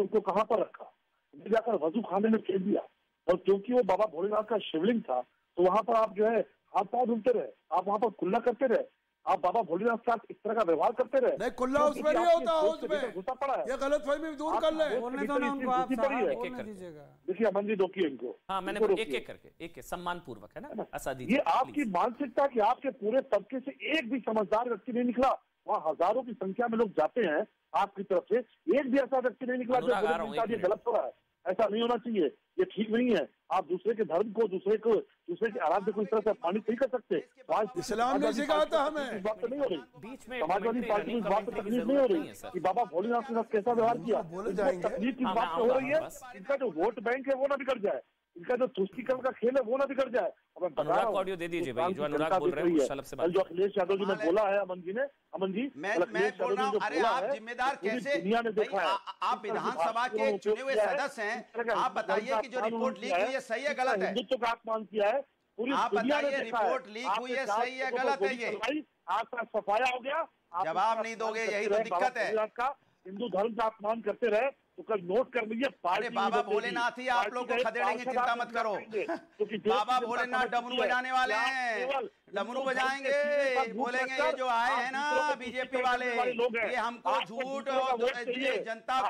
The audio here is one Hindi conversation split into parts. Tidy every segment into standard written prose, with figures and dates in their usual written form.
आपने उनको कहाँ पर रखा? जाकर वजू खाने में फेंक दिया, और क्योंकि वो बाबा भोलेनाथ का शिवलिंग था तो वहां पर आप जो है हाथ पांव धुलते रहे, आप वहां पर कुल्ला करते रहे, आप बाबा भोलेनाथ के साथ इस तरह का व्यवहार करते रहे। नहीं, कुल्ला उसमें नहीं होता, उसमें घुसा पड़ा है। ये गलतफहमी दूर कर ले। देखिए अमन जी, रोकिए इनको। हाँ, मैंने एक एक करके, एक सम्मान पूर्वक, है ना असादी जी। ये आपकी मानसिकता कि आपके पूरे तबके से एक भी समझदार व्यक्ति नहीं निकला। वहाँ हजारों की संख्या में लोग जाते हैं आपकी तरफ से, एक भी ऐसा व्यक्ति नहीं निकला जो ये गलत हो रहा है, ऐसा नहीं होना चाहिए, ये ठीक नहीं है। आप दूसरे के धर्म को, दूसरे के आराध्य को इस तरह से अपमानित नहीं कर सकते। इस्लाम ने सिखाया था हमें। इस बात तो नहीं हो रही, बीच में समाजवादी पार्टी इस बात पर तकलीफ नहीं हो रही कि बाबा भोलेनाथ के साथ कैसा व्यवहार किया। तकलीफ इस बात से हो रही है इनका जो वोट बैंक है वो ना बिगड़ जाए, इनका जो तुष्टीकरण का खेल है वो ना बिगड़ जाए। अनुराग को ऑडियो दे दीजिए भाई, जो अनुराग बोल रहे हैं शलभ से बात। जो अखिलेश यादव जी ने बोला है, अमन जी, मैं बोल रहा हूँ, अरे आप जिम्मेदार कैसे, आप विधानसभा के चुने हुए सदस्य हैं, आप बताइए कि जो रिपोर्ट लीक हुई है सही है गलत है? हिंदुत्व का अपमान किया है, आप बताइए रिपोर्ट लीक हुई है सही है गलत है? ये आपका सफाया हो गया, जवाब नहीं दोगे, यही तो दिक्कत है। हिंदू धर्म का अपमान करते रहे तो कल नोट कर लीजिए, अरे बाबा भोलेनाथ ही आप लोग को खदेड़ेंगे, चिंता मत करो। बाबा भोलेनाथ डमरू बजाने वाले हैं, डमरू बजाएंगे, बोलेंगे ये जो आए हैं ना बीजेपी वाले, ये हमको झूठ, जनता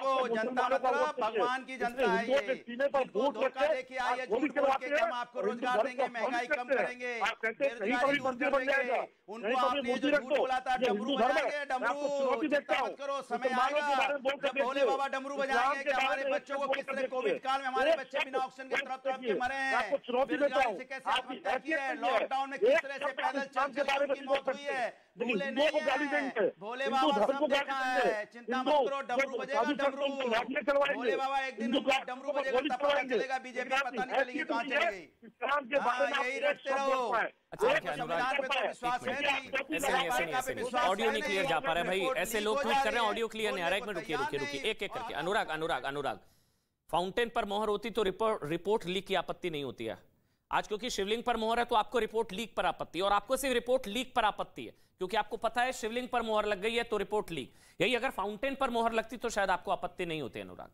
मतलब भगवान की जनता है, ये इनको धोखा देके आइए, झूठ बोल के हम आपको रोजगार देंगे, महंगाई कम करेंगे, बेरोजगारी दूर करेंगे। उनको आपने जो झूठ बोला था डमरू बजाएंगे, डमरू, चिंता मत करो, समय आएगा जब भोले बाबा डमरू बजाएंगे कि हमारे बच्चों को किस तरह कोविड काल में हमारे बच्चे बिना ऑक्सीजन के तड़प तड़प के मरे हैं, बेरोजगारी से कैसे आत्महत्या की है, लॉकडाउन में किस तरह से पैदल चल चल की मौत हुई है, भूले नहीं है, भोले बाबा सब देखा है, चिंता मत करो, डमरू बजेगा डमरू, भोले बाबा एक दिन डमरू बजेगा तब पता चलेगा बीजेपी पता नहीं चलेगी कहाँ चलेगी। यही रखते रहो, संविधान पे तो विश्वास है नहीं, ऑडियो नहीं क्लियर जा पा रहा है भाई, ऐसे लोग ट्वीट कर रहे हैं ऑडियो क्लियर नहीं आ रहा है। एक मिनट रुकिए, एक एक करके। अनुराग, फाउंटेन पर मोहर होती तो रिपोर्ट लीक की आपत्ति नहीं होती है। आज क्योंकि शिवलिंग पर मोहर है तो आपको रिपोर्ट लीक पर आपत्ति है, और आपको सिर्फ रिपोर्ट लीक पर आपत्ति है क्योंकि आपको पता है शिवलिंग पर मोहर लग गई है तो रिपोर्ट लीक। यही अगर फाउंटेन पर मोहर लगती तो शायद आपको आपत्ति नहीं होती। अनुराग,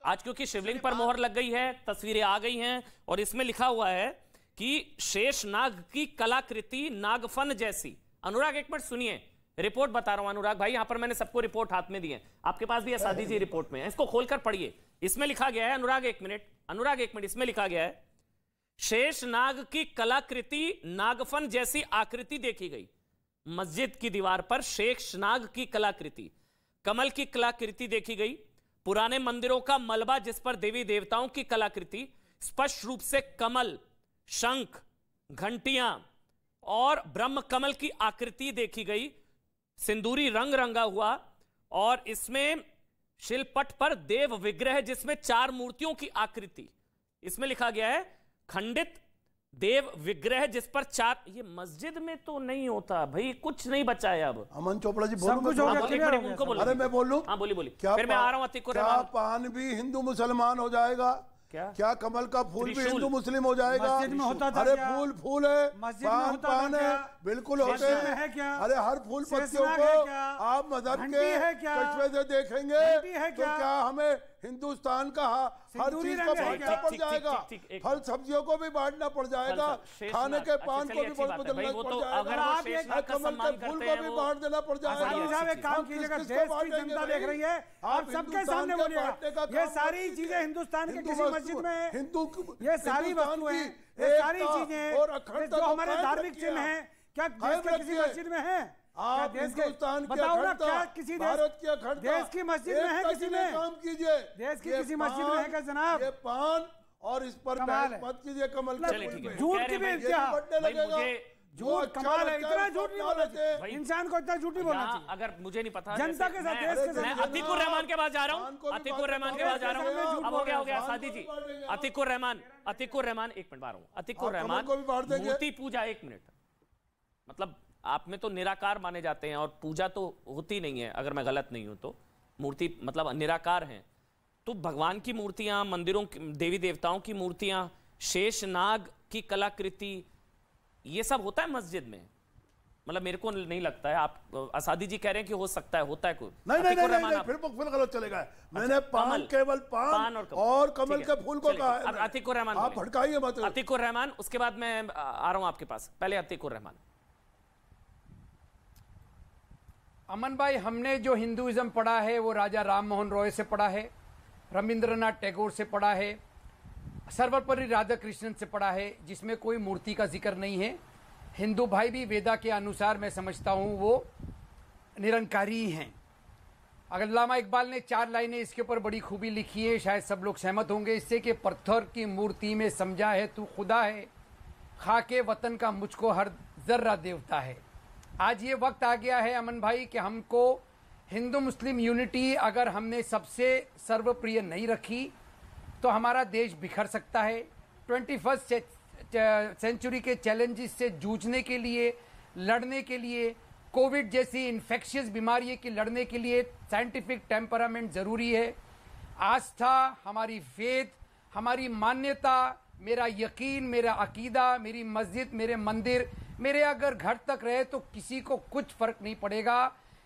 आज क्योंकि शिवलिंग पर मोहर लग गई है, तस्वीरें आ गई हैं और इसमें लिखा हुआ है कि शेष नाग की कलाकृति नागफन जैसी। अनुराग एक मिनट सुनिए, रिपोर्ट बता रहा हूं अनुराग भाई, यहां पर मैंने सबको रिपोर्ट हाथ में दी है, आपके पास भी है सादी जी रिपोर्ट में है, इसको खोलकर पढ़िए। इसमें लिखा गया है, अनुराग एक मिनट, इसमें लिखा गया है शेष नाग की कलाकृति नागफन जैसी आकृति देखी गई। मस्जिद की दीवार पर शेष नाग की कलाकृति, कमल की कलाकृति देखी गई। पुराने मंदिरों का मलबा जिस पर देवी देवताओं की कलाकृति, स्पष्ट रूप से कमल, शंख, घंटियां और ब्रह्म कमल की आकृति देखी गई। सिंदूरी रंग रंगा हुआ और इसमें शिलपट पर देव विग्रह जिसमें 4 मूर्तियों की आकृति। इसमें लिखा गया है खंडित देव विग्रह जिस पर 4। ये मस्जिद में तो नहीं होता भाई, कुछ नहीं बचा है अब। अमन चोपड़ा जी बोलो, उनको बोलो। अरे मैं बोलूं? हाँ बोलिए। फिर मैं आ रहा हूं। क्या पान भी हिंदू मुसलमान हो जाएगा? क्या कमल का फूल भी हिंदू मुस्लिम हो जाएगा? अरे फूल है, पान है, बिल्कुल होते हैं। अरे हर फूल पत्तियों को आप मजहब के चश्मे से देखेंगे तो क्या हमें हिंदुस्तान का हर चीज को बांटना पड़ जाएगा? फल सब्जियों को भी बांटना पड़ जाएगा, खाने के पान को भी बदलना पड़ जाएगा, कमल के फूल को भी बांट देना पड़ जाएगा। काम कीजिएगा, देश की जनता देख रही है, आप सबके सामने बोलिएगा। ये सारी चीजें हिंदुस्तान के किसी मस्जिद में हिंदू, ये सारी वस्तुएं, ये सारी चीजें जो हमारे धार्मिक चिन्ह हैं, क्या देश के किसी मस्जिद में है? आप हिंदुस्तान की बताओ ना, क्या किसी भारत की अखंडता देश की मस्जिद में है? किसी में काम कीजिए, देश की किसी मस्जिद में है क्या जनाब? ये पान और इस पर मत कीजिए कमल का फूल। झूठ की भी बढ़ने लगेगा। झूठ कमाल है, इतना झूठ नहीं बोलना चाहिए इंसान को, इतना झूठ नहीं बोलना चाहिए। अगर मुझे नहीं पता जनता के साथ, देश के साथ। अतीकुर रहमान के पास जा रहा हूँ, अतीकुर रहमान के पास जा रहा हूँ। अब हो गया सादी जी। अतीकुर रहमान, एक मिनट बार हूँ। अतीकुर रहमान, मूर्ति पूजा, एक मिनट, मतलब आप में तो निराकार माने जाते हैं और पूजा तो होती नहीं है, अगर मैं गलत नहीं हूं तो। मूर्ति मतलब निराकार हैं, तो भगवान की मूर्तियां, मंदिरों की देवी देवताओं की मूर्तियां, शेष नाग की कलाकृति, ये सब होता है मस्जिद में? मतलब मेरे को नहीं लगता है। आप असादी जी कह रहे हैं कि हो सकता है, होता है कोई नहीं, फिर गलत चलेगा। मैंने पान, केवल पान और कमल के फूल को कहा है। अतीकुर रहमान, आप भड़काइए मत। अतीकुर रहमान, उसके बाद मैं आ रहा हूं आपके पास। पहले अतीकुर रहमान। अमन भाई, हमने जो हिंदुइज्म पढ़ा है वो राजा राम मोहन रॉय से पढ़ा है, रविंद्रनाथ टैगोर से पढ़ा है, सर्वपल्ली राधाकृष्णन से पढ़ा है, जिसमें कोई मूर्ति का जिक्र नहीं है। हिंदू भाई भी वेदा के अनुसार मैं समझता हूँ वो निरंकारी हैं। अल्लामा इकबाल ने 4 लाइनें इसके ऊपर बड़ी खूबी लिखी है, शायद सब लोग सहमत होंगे इससे, कि पत्थर की मूर्ति में समझा है तू खुदा है, खाके वतन का मुझको हर जर्रा देवता है। आज ये वक्त आ गया है अमन भाई कि हमको हिंदू मुस्लिम यूनिटी अगर हमने सबसे सर्वप्रिय नहीं रखी तो हमारा देश बिखर सकता है। 21st सेंचुरी के चैलेंजेस से जूझने के लिए, लड़ने के लिए, कोविड जैसी इन्फेक्शियस बीमारी की लड़ने के लिए साइंटिफिक टेम्परामेंट ज़रूरी है। आस्था, हमारी फेथ, हमारी मान्यता, मेरा यकीन, मेरा अकीदा, मेरी मस्जिद, मेरे मंदिर, मेरे अगर घर तक रहे तो किसी को कुछ फर्क नहीं पड़ेगा।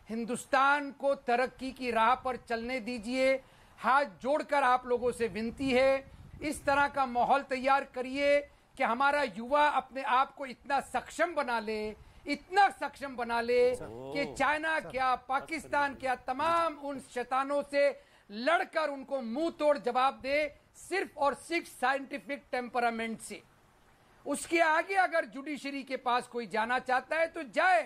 हिंदुस्तान को तरक्की की राह पर चलने दीजिए। हाथ जोड़कर आप लोगों से विनती है, इस तरह का माहौल तैयार करिए कि हमारा युवा अपने आप को इतना सक्षम बना ले, इतना सक्षम बना ले कि चाइना क्या, पाकिस्तान क्या, तमाम उन शैतानों से लड़कर उनको मुंह तोड़ जवाब दे, सिर्फ और सिर्फ साइंटिफिक टेम्परामेंट से। उसके आगे अगर जुडिशरी के पास कोई जाना चाहता है तो जाए,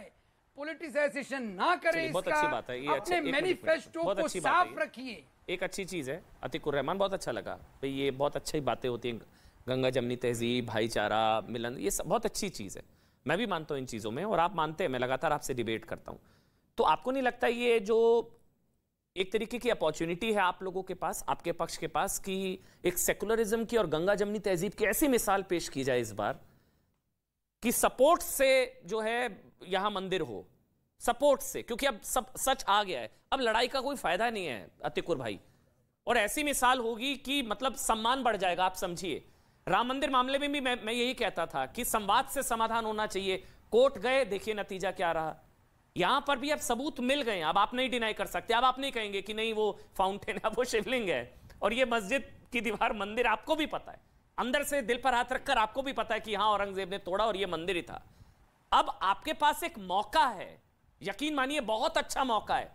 पॉलिटिसाइजेशन ना करे इसका, अपने मैनिफेस्टो को साफ रखिए। एक अच्छी चीज है अतीकुर रहमान, बहुत अच्छा लगा भाई, ये बहुत अच्छी बातें होती हैं, गंगा जमनी तहजीब, भाईचारा, मिलन, ये सब बहुत अच्छी चीज है। मैं भी मानता हूं इन चीजों में और आप मानते हैं, मैं लगातार आपसे डिबेट करता हूं। तो आपको नहीं लगता ये जो एक तरीके की अपॉर्चुनिटी है आप लोगों के पास, आपके पक्ष के पास, कि एक सेकुलरिज्म की और गंगा जमनी तहजीब की ऐसी मिसाल पेश की जाए इस बार कि सपोर्ट से जो है यहां मंदिर हो, सपोर्ट से, क्योंकि अब सब सच आ गया है, अब लड़ाई का कोई फायदा नहीं है अतीकुर भाई, और ऐसी मिसाल होगी कि मतलब सम्मान बढ़ जाएगा। आप समझिए, राम मंदिर मामले में भी मैं यही कहता था कि संवाद से समाधान होना चाहिए। कोर्ट गए, देखिए नतीजा क्या रहा। यहां पर भी अब सबूत मिल गए, अब आप नहीं डिनाई कर सकते, अब आप नहीं कहेंगे कि नहीं वो फाउंटेन है, वो शिवलिंग है, और ये मस्जिद की दीवार मंदिर, आपको भी पता है, अंदर से दिल पर हाथ रखकर आपको भी पता है कि हाँ औरंगजेब ने तोड़ा और ये मंदिर ही था। अब आपके पास एक मौका है, यकीन मानिए बहुत अच्छा मौका है,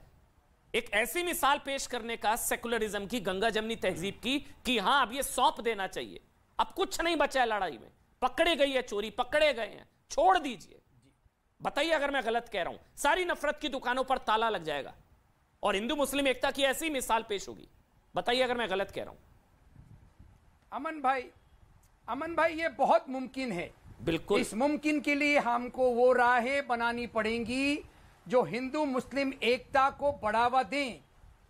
एक ऐसी मिसाल पेश करने का सेकुलरिज्म की, गंगा जमनी तहजीब की, कि हां अब ये सौंप देना चाहिए, अब कुछ नहीं बचा है लड़ाई में, पकड़े गई है चोरी, पकड़े गए हैं, छोड़ दीजिए। बताइए अगर मैं गलत कह रहा हूं, सारी नफरत की दुकानों पर ताला लग जाएगा और हिंदू मुस्लिम एकता की ऐसी मिसाल पेश होगी। बताइए अगर मैं गलत कह रहा हूं। अमन भाई ये बहुत मुमकिन है, बिल्कुल। इस मुमकिन के लिए हमको वो राहें बनानी पड़ेंगी जो हिंदू मुस्लिम एकता को बढ़ावा दें।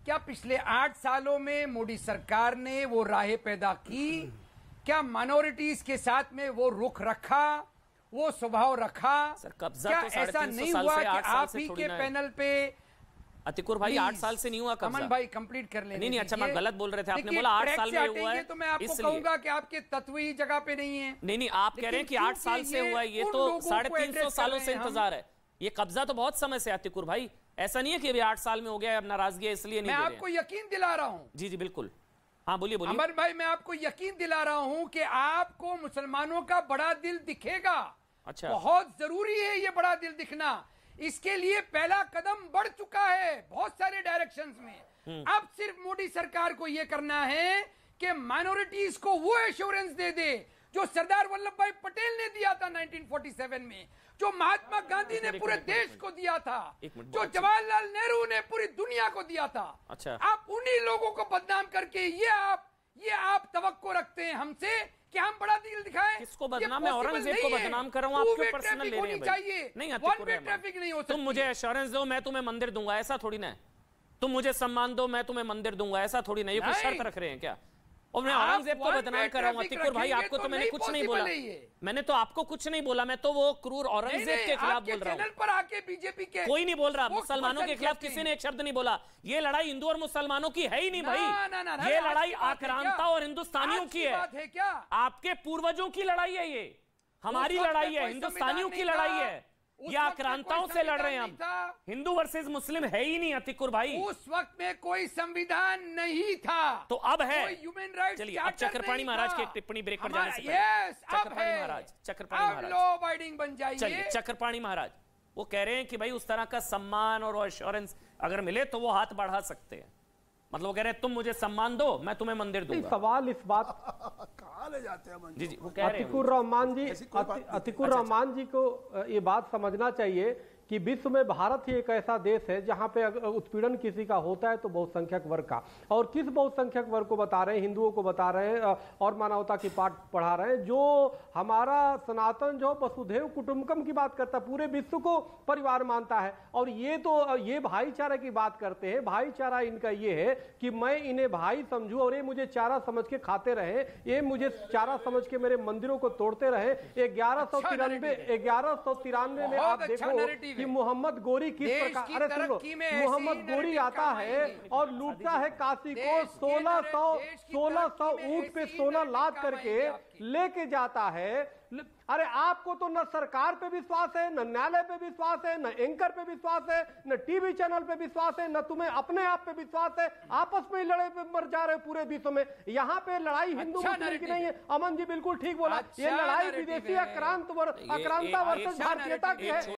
क्या पिछले 8 सालों में मोदी सरकार ने वो राहें पैदा की? क्या माइनॉरिटीज के साथ में वो रुख रखा, वो स्वभाव रखा? क्या तो ऐसा नहीं हुआ कि आप ही के पैनल पे? अतीकुर भाई 8 साल से नहीं हुआ कब्जा। अमन भाई कंप्लीट कर लेने। नहीं अच्छा, मैं गलत बोल रहे थे, आपने बोला 8 साल में हुआ है, तो मैं आपको कहूंगा कि आपके तत्व ही जगह पे नहीं है। नहीं आप कह रहे हैं कि 8 साल से हुआ है, ये तो 350 सालों से इंतजार है। ये कब्जा तो बहुत समय से अतीकुर भाई, ऐसा नहीं है कि अभी 8 साल में हो गया, अब नाराजगी है इसलिए नहीं। मैं आपको यकीन दिला रहा हूँ। जी बिल्कुल, हाँ बोलिए। अमर भाई मैं आपको यकीन दिला रहा हूँ कि आपको मुसलमानों का बड़ा दिल दिखेगा। अच्छा, बहुत जरूरी है ये बड़ा दिल दिखना। इसके लिए पहला कदम बढ़ चुका है बहुत सारे डायरेक्शंस में। अब सिर्फ मोदी सरकार को ये करना है कि माइनॉरिटीज को वो एश्योरेंस दे दे जो सरदार वल्लभ भाई पटेल ने दिया था 1947 में, जो महात्मा गांधी ने पूरे देश को दिया था, जो जवाहरलाल नेहरू ने पूरी दुनिया को दिया था। अच्छा, आप उन्हीं लोगों को बदनाम करके ये आप तवक्को रखते हैं हमसे कि हम बड़ा दिल दिखाएं? किसको बदनाम? मैं औरंगजेब को बदनाम कर रहा हूं, आपके पर्सनल ले रहे हैं भाई। नहीं ट्रैफिक नहीं हो सकती। तुम मुझे एश्योरेंस दो, मैं तुम्हें मंदिर दूंगा, ऐसा थोड़ी ना है। तुम मुझे सम्मान दो, मैं तुम्हें मंदिर दूंगा, ऐसा थोड़ी ना। ये कोई शर्त रख रहे हैं क्या? और मैं औरंगजेब को बदनाम कर रहा हूं अतीकुर भाई, आपको तो मैंने कुछ नहीं बोला, मैंने तो आपको कुछ नहीं बोला, मैं तो वो क्रूर औरंगजेब के खिलाफ बोल रहा हूं। पर आके बीजेपी के कोई नहीं बोल रहा, मुसलमानों के खिलाफ किसी ने एक शब्द नहीं बोला। ये लड़ाई हिंदू और मुसलमानों की है ही नहीं भाई, ये लड़ाई आक्रांता और हिंदुस्तानियों की है। क्या आपके पूर्वजों की लड़ाई है, ये हमारी लड़ाई है, हिंदुस्तानियों की लड़ाई है। ये आक्रांताओं से लड़ रहे हैं हम। हिंदू वर्सेस मुस्लिम है ही नहीं अतिकुर भाई। उस वक्त में कोई संविधान नहीं था, तो अब है। Human rights. चलिए अब चक्रपाणी महाराज की एक टिप्पणी ब्रेक पर जाने से पहले। चक्रपाणी महाराज लॉ अबाइडिंग बन जाइए। चलिए चक्रपाणी महाराज वो कह रहे हैं कि भाई उस तरह का सम्मान और एश्योरेंस अगर मिले तो वो हाथ बढ़ा सकते हैं। मतलब वो कह रहे हैं तुम मुझे सम्मान दो, मैं तुम्हें मंदिर दूंगा। सवाल इस बात कहाँ ले जाते हैं जी वो कह रहे हैं अतिकुर रहमान जी को ये बात समझना चाहिए कि विश्व में भारत ही एक ऐसा देश है जहां पे उत्पीड़न किसी का होता है तो बहुसंख्यक वर्ग का, और किस बहुसंख्यक वर्ग को बता रहे हैं, हिंदुओं को बता रहे हैं और मानवता की पाठ पढ़ा रहे हैं। जो हमारा सनातन जो वसुधैव कुटुंबकम की बात करता है, पूरे विश्व को परिवार मानता है, और ये भाईचारा की बात करते हैं। भाईचारा इनका ये है कि मैं इन्हें भाई समझूं और ये मुझे चारा समझ के खाते रहे, ये मुझे चारा समझ के मेरे मंदिरों को तोड़ते रहे। 1193 में आप देखो कि मोहम्मद गोरी किस प्रकार, अरे सुनो, मोहम्मद गोरी आता है और लूटता है काशी को, 1600 ऊंट पे सोना लाद करके लेके जाता है। अरे आपको तो न सरकार पे विश्वास है, न न्यायालय पे विश्वास है, न एंकर पे विश्वास है, न टीवी चैनल पे विश्वास है, न तुम्हें अपने आप पे विश्वास है। आपस में लड़े पे मर जा रहे पूरे विश्व में। यहाँ पे लड़ाई हिंदू मुस्लिम की नहीं है। अमन जी बिल्कुल ठीक बोला, ये लड़ाई विदेशी आक्रांता वर्सेस भारतीयता की है।